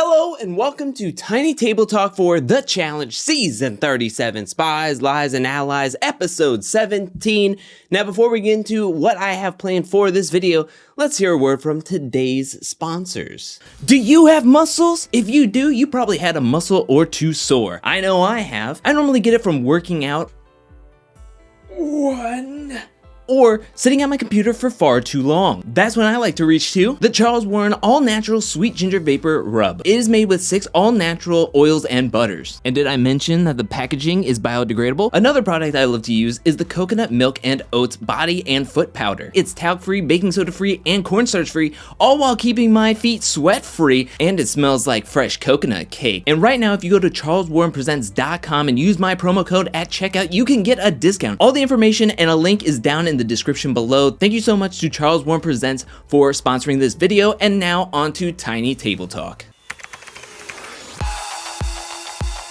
Hello and welcome to Tiny Table Talk for The Challenge Season 37, Spies, Lies, and Allies, Episode 17. Now before we get into what I have planned for this video, let's hear a word from today's sponsors. Do you have muscles? If you do, you probably had a muscle or two sore. I know I have. I normally get it from working out or sitting at my computer for far too long. That's when I like to reach to the Charles Warren All-Natural Sweet Ginger Vapor Rub. It is made with 6 all-natural oils and butters. And did I mention that the packaging is biodegradable? Another product I love to use is the Coconut Milk and Oats Body and Foot Powder. It's talc-free, baking soda-free, and cornstarch-free, all while keeping my feet sweat-free, and it smells like fresh coconut cake. And right now, if you go to charleswarrenpresents.com and use my promo code at checkout, you can get a discount. All the information and a link is down in the description below. Thank you so much to Charles Warren Presents for sponsoring this video, and now on to Tiny Table Talk.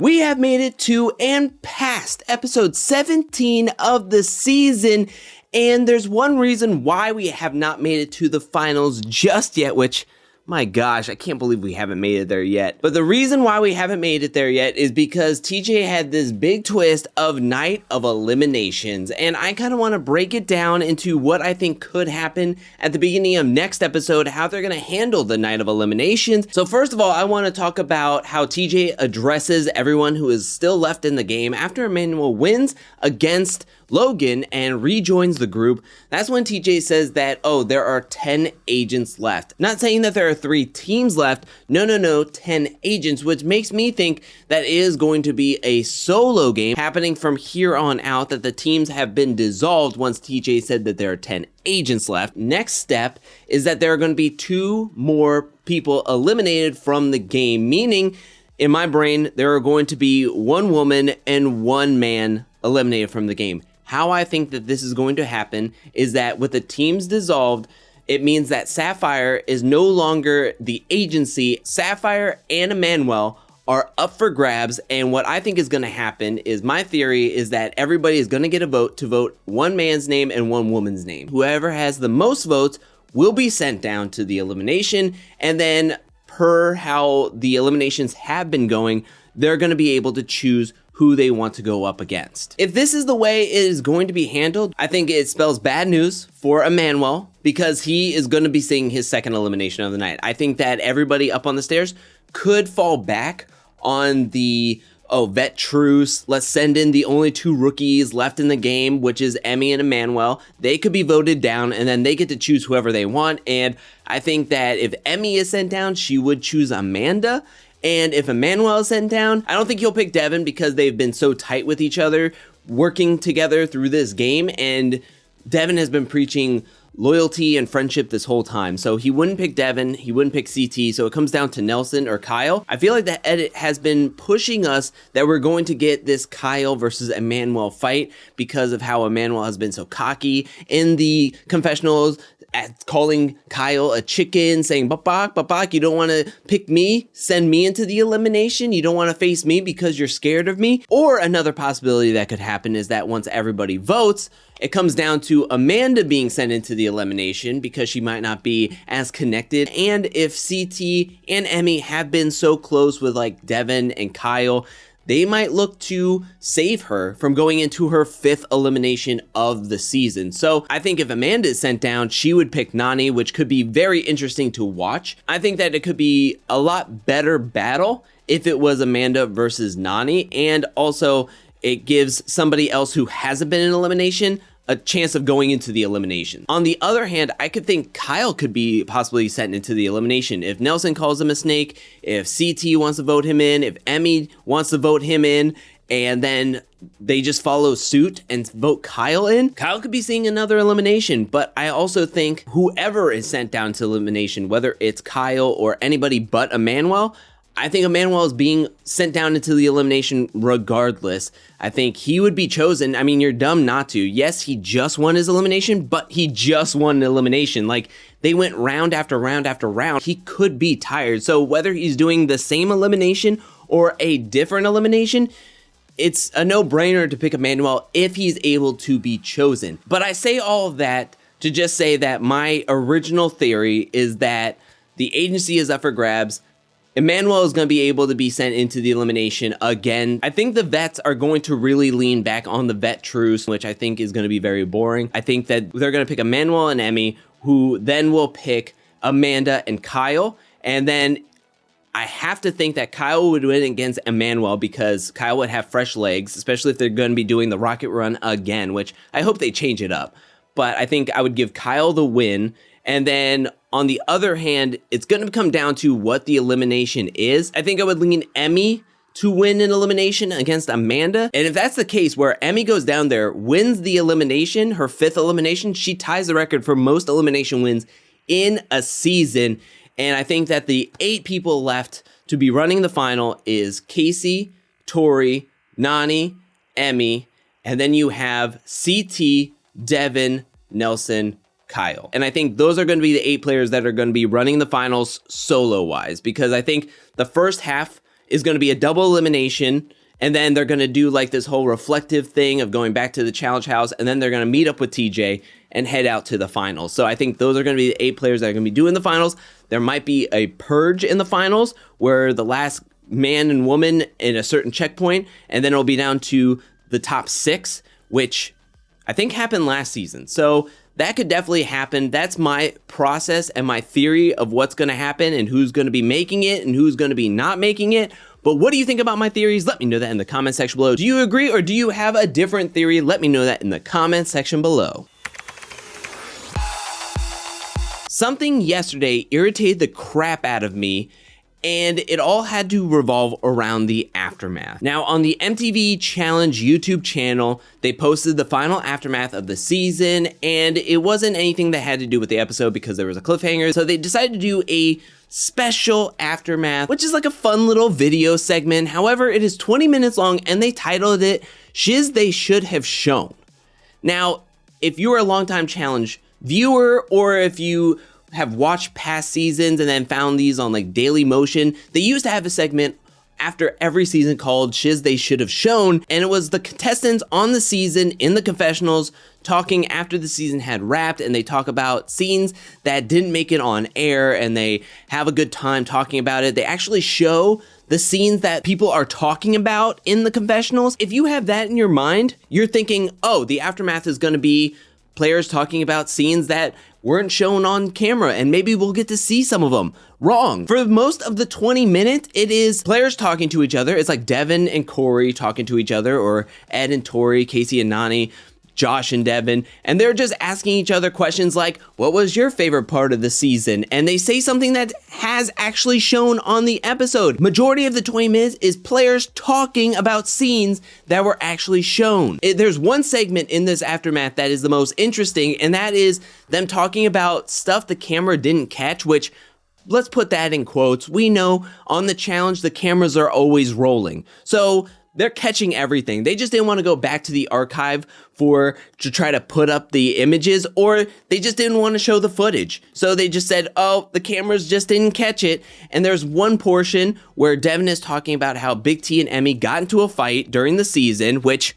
We have made it to and past episode 17 of the season, and there's one reason why we have not made it to the finals just yet, which, my gosh, I can't believe we haven't made it there yet. But the reason why we haven't made it there yet is because TJ had this big twist of Night of Eliminations, and I kind of want to break it down into what I think could happen at the beginning of next episode, how they're going to handle the Night of Eliminations. So first of all, I want to talk about how TJ addresses everyone who is still left in the game after Emmanuel wins against Logan and rejoins the group. That's when TJ says that, oh, there are 10 agents left. Not saying that there are 3 teams left. No, 10 agents, which makes me think that it is going to be a solo game happening from here on out, that the teams have been dissolved once TJ said that there are 10 agents left. Next step is that there are going to be 2 more people eliminated from the game, meaning in my brain, there are going to be 1 woman and 1 man eliminated from the game. How I think that this is going to happen is that with the teams dissolved, it means that Sapphire is no longer the agency. Sapphire and Emmanuel are up for grabs, and what I think is going to happen is, my theory is that everybody is going to get a vote to vote 1 man's name and 1 woman's name. Whoever has the most votes will be sent down to the elimination, and then per how the eliminations have been going, they're going to be able to choose who they want to go up against. If this is the way it is going to be handled, I think it spells bad news for Emmanuel, because he is going to be seeing his second elimination of the night. I think that everybody up on the stairs could fall back on the, vet truce, let's send in the only 2 rookies left in the game, which is Emmy and Emmanuel. They could be voted down, and then they get to choose whoever they want. And I think that if Emmy is sent down, she would choose Amanda. And if Emmanuel is sent down, I don't think he'll pick Devin, because they've been so tight with each other, working together through this game. And Devin has been preaching loyalty and friendship this whole time. So he wouldn't pick Devin, he wouldn't pick CT. So it comes down to Nelson or Kyle. I feel like the edit has been pushing us that we're going to get this Kyle versus Emmanuel fight, because of how Emmanuel has been so cocky in the confessionals, calling Kyle a chicken, saying, Babak, you don't want to pick me, send me into the elimination, you don't want to face me because you're scared of me. Or another possibility that could happen is that once everybody votes, it comes down to Amanda being sent into the elimination because she might not be as connected. And if CT and Emmy have been so close with like Devin and Kyle, they might look to save her from going into her 5th elimination of the season. So I think if Amanda is sent down, she would pick Nany, which could be very interesting to watch. I think that it could be a lot better battle if it was Amanda versus Nany, and also it gives somebody else who hasn't been in elimination a chance of going into the elimination. On the other hand, I could think Kyle could be possibly sent into the elimination if Nelson calls him a snake, if CT wants to vote him in, if Emmy wants to vote him in, and then they just follow suit and vote Kyle in. Kyle could be seeing another elimination, but I also think whoever is sent down to elimination, whether it's Kyle or anybody but Emmanuel, I think Emmanuel is being sent down into the elimination regardless. I think he would be chosen. I mean, you're dumb not to. Yes, he just won his elimination, but he just won an elimination. Like, they went round after round after round. He could be tired. So whether he's doing the same elimination or a different elimination, it's a no-brainer to pick Emmanuel if he's able to be chosen. But I say all of that to just say that my original theory is that the agency is up for grabs. Emmanuel is going to be able to be sent into the elimination again. I think the vets are going to really lean back on the vet truce, which I think is going to be very boring. I think that they're going to pick Emmanuel and Emmy, who then will pick Amanda and Kyle. And then I have to think that Kyle would win against Emmanuel because Kyle would have fresh legs, especially if they're going to be doing the rocket run again, which I hope they change it up. But I think I would give Kyle the win. And then on the other hand, it's going to come down to what the elimination is. I think I would lean Emmy to win an elimination against Amanda. And if that's the case, where Emmy goes down there, wins the elimination, her 5th elimination, she ties the record for most elimination wins in a season. And I think that the 8 people left to be running the final is Casey, Tori, Nani, Emmy, and then you have CT, Devin, Nelson, Kyle. And I think those are going to be the 8 players that are going to be running the finals solo-wise, because I think the first half is going to be a double elimination, and then they're going to do like this whole reflective thing of going back to the challenge house, and then they're going to meet up with TJ and head out to the finals. So I think those are going to be the 8 players that are going to be doing the finals. There might be a purge in the finals where the last man and woman in a certain checkpoint, and then it'll be down to the top 6, which I think happened last season. So that could definitely happen. That's my process and my theory of what's going to happen and who's going to be making it and who's going to be not making it. But what do you think about my theories? Let me know that in the comment section below. Do you agree or do you have a different theory? Let me know that in the comment section below. Something yesterday irritated the crap out of me, and it all had to revolve around the aftermath. Now, on the MTV Challenge YouTube channel, they posted the final aftermath of the season, and it wasn't anything that had to do with the episode because there was a cliffhanger, so they decided to do a special aftermath, which is like a fun little video segment. However, it is 20 minutes long, and they titled it Shiz They Should Have Shown. Now, if you are a longtime challenge viewer, or if you have watched past seasons and then found these on like Daily Motion, they used to have a segment after every season called Shiz They Should Have Shown, and it was the contestants on the season in the confessionals talking after the season had wrapped, and they talk about scenes that didn't make it on air, and they have a good time talking about it. They actually show the scenes that people are talking about in the confessionals. If you have that in your mind, you're thinking, oh, the aftermath is going to be players talking about scenes that weren't shown on camera, and maybe we'll get to see some of them. Wrong. For most of the 20 minutes, it is players talking to each other. It's like Devin and Corey talking to each other, or Ed and Tori, Casey and Nani, Josh and Devin, and they're just asking each other questions like, what was your favorite part of the season? And they say something that has actually shown on the episode. Majority of the 20 minutes is players talking about scenes that were actually shown. There's one segment in this aftermath that is the most interesting, and that is them talking about stuff the camera didn't catch, which, let's put that in quotes. We know on the challenge, the cameras are always rolling. So they're catching everything. They just didn't want to go back to the archive to try to put up the images, or they just didn't want to show the footage. So they just said, oh, the cameras just didn't catch it. And there's one portion where Devin is talking about how Big T and Emmy got into a fight during the season, which,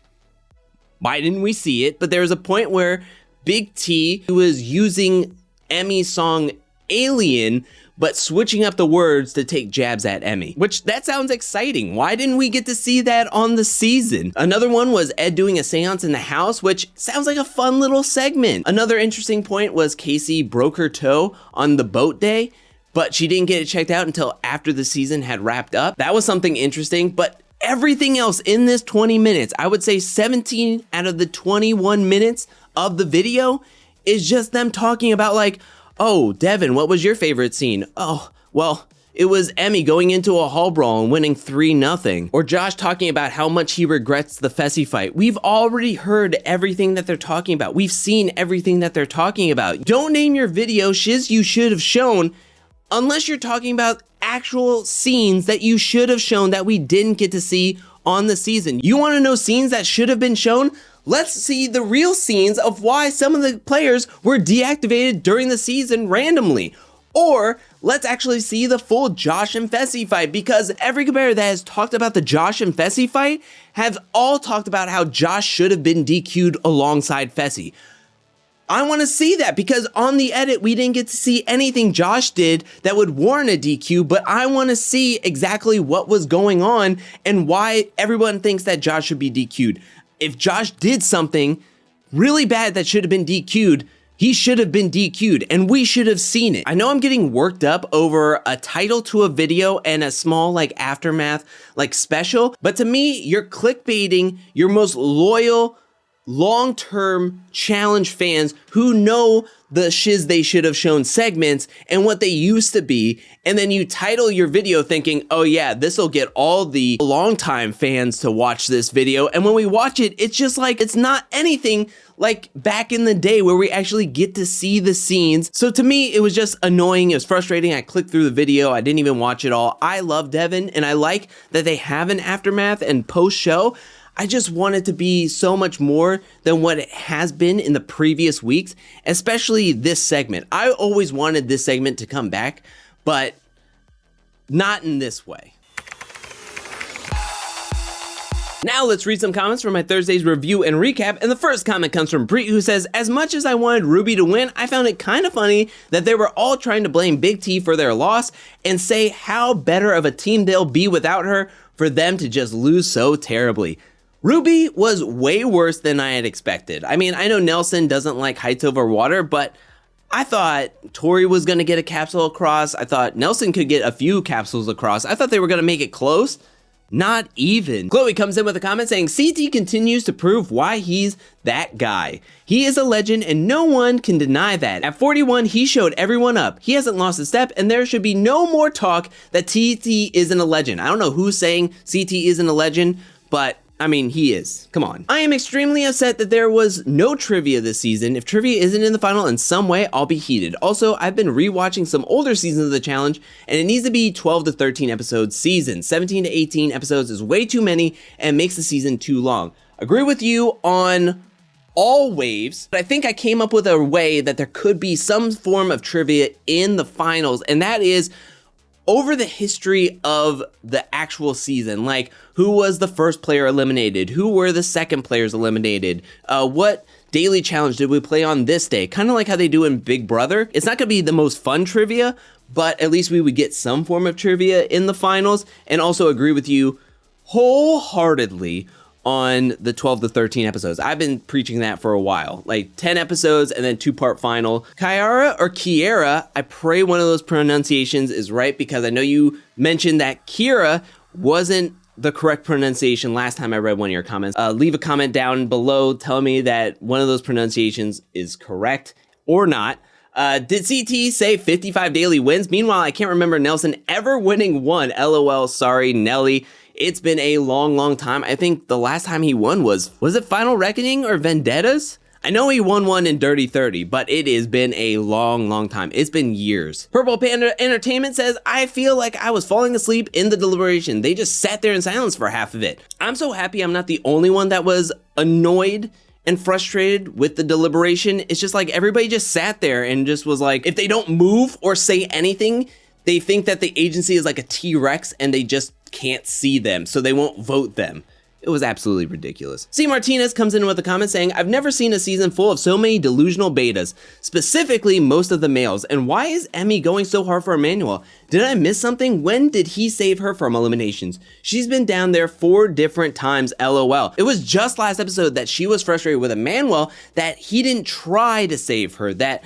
why didn't we see it? But there was a point where Big T was using Emmy's song Alien, but switching up the words to take jabs at Emmy, which that sounds exciting. Why didn't we get to see that on the season? Another one was Ed doing a seance in the house, which sounds like a fun little segment. Another interesting point was Casey broke her toe on the boat day, but she didn't get it checked out until after the season had wrapped up. That was something interesting, but everything else in this 20 minutes, I would say 17 out of the 21 minutes of the video is just them talking about like, oh, Devin, what was your favorite scene? Oh, well, it was Emmy going into a hall brawl and winning 3-0. Or Josh talking about how much he regrets the Fessy fight. We've already heard everything that they're talking about. We've seen everything that they're talking about. Don't name your video Shiz You Should Have Shown unless you're talking about actual scenes that you should have shown that we didn't get to see on the season. You want to know scenes that should have been shown? Let's see the real scenes of why some of the players were deactivated during the season randomly. Or let's actually see the full Josh and Fessy fight, because every competitor that has talked about the Josh and Fessy fight has all talked about how Josh should have been DQ'd alongside Fessy. I want to see that because on the edit, we didn't get to see anything Josh did that would warrant a DQ, but I want to see exactly what was going on and why everyone thinks that Josh should be DQ'd. If Josh did something really bad that should have been DQ'd, he should have been DQ'd and we should have seen it. I know I'm getting worked up over a title to a video and a small aftermath special, but to me, you're clickbaiting your most loyal long-term challenge fans who know the shiz they should have shown segments and what they used to be, and then you title your video thinking, oh yeah, this will get all the longtime fans to watch this video, and when we watch it, it's just it's not anything like back in the day where we actually get to see the scenes. So to me, it was just annoying, it was frustrating. I clicked through the video, I didn't even watch it all. I love Devin, and I like that they have an aftermath and post-show. I just want it to be so much more than what it has been in the previous weeks, especially this segment. I always wanted this segment to come back, but not in this way. Now let's read some comments from my Thursday's review and recap, and the first comment comes from Brie, who says, as much as I wanted Ruby to win, I found it kind of funny that they were all trying to blame Big T for their loss and say how better of a team they'll be without her for them to just lose so terribly. Ruby was way worse than I had expected. I mean, I know Nelson doesn't like heights over water, but I thought Tori was going to get a capsule across. I thought Nelson could get a few capsules across. I thought they were going to make it close. Not even. Chloe comes in with a comment saying, CT continues to prove why he's that guy. He is a legend and no one can deny that. At 41, he showed everyone up. He hasn't lost a step and there should be no more talk that TT isn't a legend. I don't know who's saying CT isn't a legend, but I mean, he is. Come on. I am extremely upset that there was no trivia this season. If trivia isn't in the final in some way, I'll be heated. Also, I've been rewatching some older seasons of the challenge, and it needs to be 12 to 13 episodes season. 17 to 18 episodes is way too many and makes the season too long. Agree with you on all waves, but I think I came up with a way that there could be some form of trivia in the finals, and that is over the history of the actual season, like who was the first player eliminated, who were the second players eliminated, what daily challenge did we play on this day, kind of like how they do in Big Brother. It's not gonna be the most fun trivia, but at least we would get some form of trivia in the finals, and also agree with you wholeheartedly on the 12 to 13 episodes. I've been preaching that for a while, like 10 episodes and then 2-part final. Kiara or Kiera, I pray one of those pronunciations is right because I know you mentioned that Kira wasn't the correct pronunciation last time I read one of your comments. Leave a comment down below telling me that one of those pronunciations is correct or not. Did CT say 55 daily wins? Meanwhile, I can't remember Nelson ever winning one. LOL, sorry, Nelly. It's been a long time. I think the last time he won was it Final Reckoning or Vendettas? I know he won one in Dirty 30, but it has been a long time. It's been years. Purple Panda Entertainment says, I feel like I was falling asleep in the deliberation. They just sat there in silence for half of it. I'm so happy I'm not the only one that was annoyed and frustrated with the deliberation. It's just like everybody just sat there and just was like, if they don't move or say anything, they think that the agency is like a T-Rex and they just can't see them, so they won't vote them. It was absolutely ridiculous. C. Martinez comes in with a comment saying, I've never seen a season full of so many delusional betas, specifically most of the males, and why is Emmy going so hard for Emmanuel? Did I miss something? When did he save her from eliminations? She's been down there 4 different times, LOL. It was just last episode that she was frustrated with Emmanuel that he didn't try to save her, that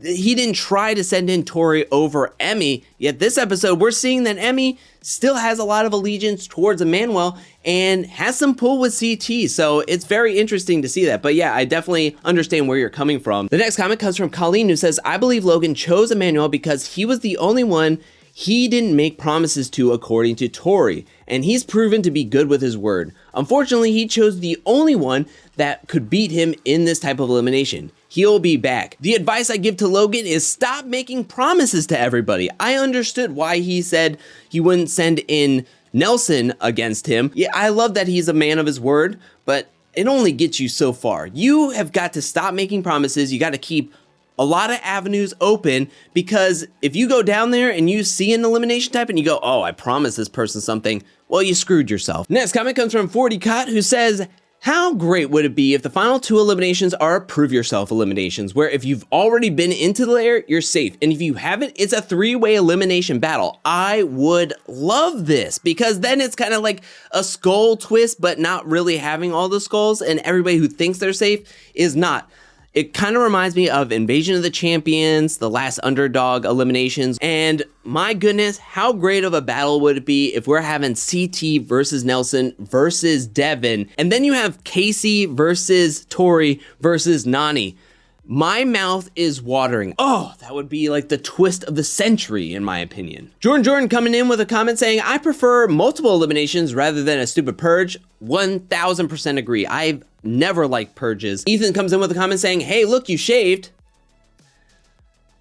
he didn't try to send in Tori over Emmy, yet this episode we're seeing that Emmy still has a lot of allegiance towards Emmanuel and has some pull with CT, so it's very interesting to see that. But yeah, I definitely understand where you're coming from. The next comment comes from Colleen, who says, I believe Logan chose Emmanuel because he was the only one he didn't make promises to according to Tori, and he's proven to be good with his word. Unfortunately, he chose the only one that could beat him in this type of elimination. He'll be back. The advice I give to Logan is stop making promises to everybody. I understood why he said he wouldn't send in Nelson against him. Yeah, I love that he's a man of his word, but it only gets you so far. You have got to stop making promises. You got to keep a lot of avenues open, because if you go down there and you see an elimination type and you go, oh, I promised this person something, well, you screwed yourself. Next comment comes from 40 Cot, who says, How great would it be if the final 2 eliminations are prove yourself eliminations, where if you've already been into the lair, you're safe. And if you haven't, it's a 3-way elimination battle. I would love this because then it's kind of like a skull twist, but not really having all the skulls, and everybody who thinks they're safe is not. It kind of reminds me of Invasion of the Champions, the last underdog eliminations, and my goodness, how great of a battle would it be if we're having CT versus Nelson versus Devin, and then you have Casey versus Tori versus Nani. My mouth is watering. Oh, that would be like the twist of the century, in my opinion. Jordan coming in with a comment saying, I prefer multiple eliminations rather than a stupid purge. 1000% agree. I've never liked purges. Ethan comes in with a comment saying, hey, look, you shaved.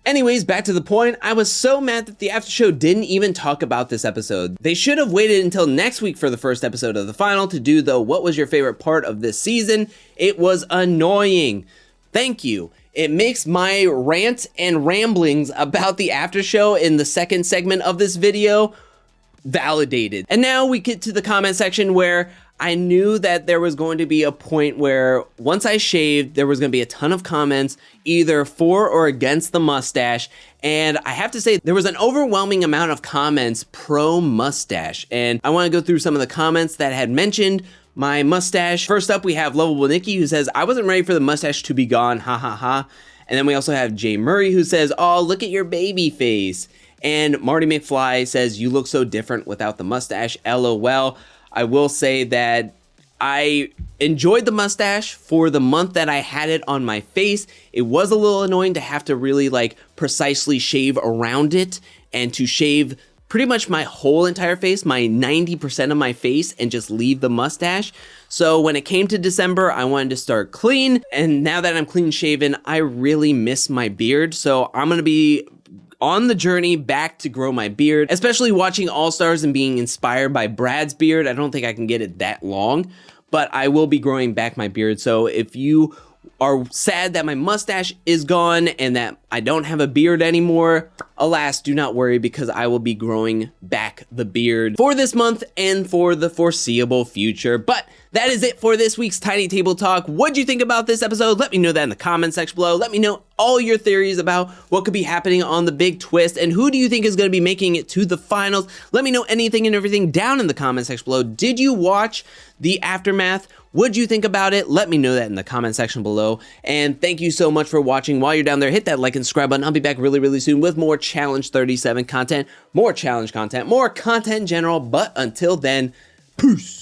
Anyways, back to the point. I was so mad that the after show didn't even talk about this episode. They should have waited until next week for the first episode of the final to do the what was your favorite part of this season. It was annoying. Thank you. It makes my rant and ramblings about the after show in the second segment of this video validated. And now we get to the comment section where I knew that there was going to be a point where once I shaved, there was going to be a ton of comments either for or against the mustache. And I have to say there was an overwhelming amount of comments pro mustache. And I want to go through some of the comments that had mentioned my mustache. First up, we have Lovable Nikki who says, I wasn't ready for the mustache to be gone, ha ha ha. And then we also have Jay Murray who says, oh, look at your baby face. And Marty McFly says, you look so different without the mustache, LOL. I will say that I enjoyed the mustache for the month that I had it on my face. It was a little annoying to have to really like precisely shave around it and to shave pretty much my whole entire face, my 90% of my face, and just leave the mustache. So when it came to December, I wanted to start clean. And now that I'm clean shaven, I really miss my beard. So I'm going to be on the journey back to grow my beard, especially watching All Stars and being inspired by Brad's beard. I don't think I can get it that long, but I will be growing back my beard. So if you are sad that my mustache is gone and that I don't have a beard anymore, alas, do not worry because I will be growing back the beard for this month and for the foreseeable future. But that is it for this week's Tiny Table Talk. What'd you think about this episode? Let me know that in the comment section below. Let me know all your theories about what could be happening on the big twist and who do you think is going to be making it to the finals. Let me know anything and everything down in the comment section below. Did you watch the aftermath? What'd you think about it? Let me know that in the comment section below. And thank you so much for watching. While you're down there, hit that like and subscribe button. I'll be back really soon with more Challenge 37 content, more challenge content, more content in general. But until then, peace.